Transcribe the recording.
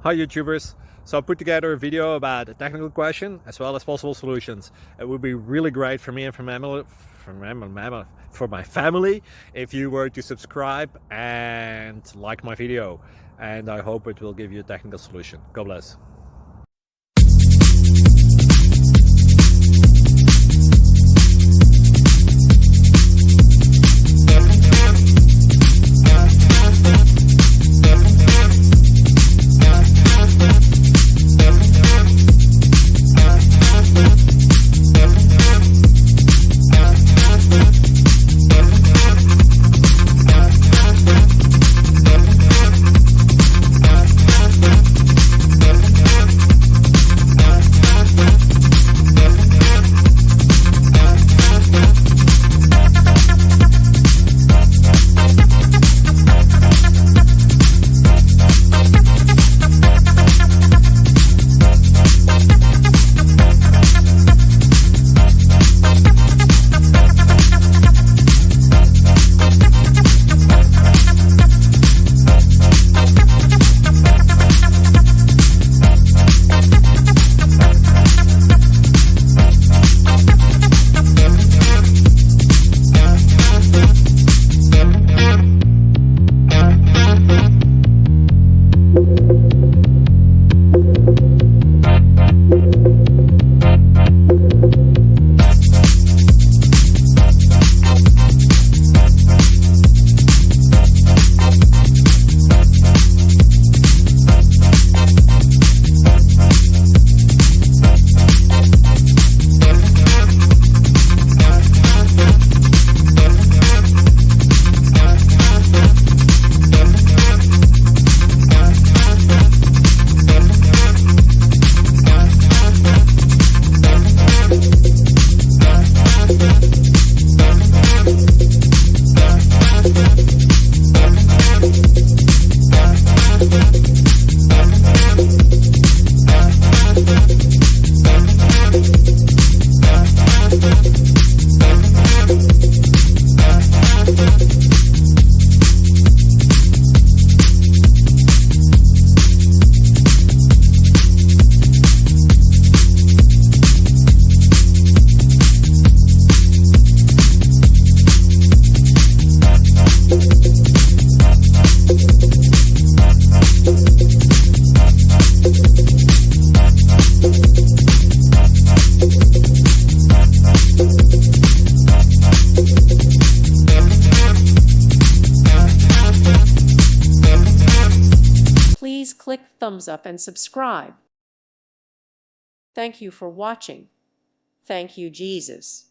Hi YouTubers! So I put together a video about a technical question as well as possible solutions. It would be really great for me and for my family if you were to subscribe and like my video, and I hope it will give you a technical solution. God bless. Please click thumbs up and subscribe. Thank you for watching. Thank you, Jesus.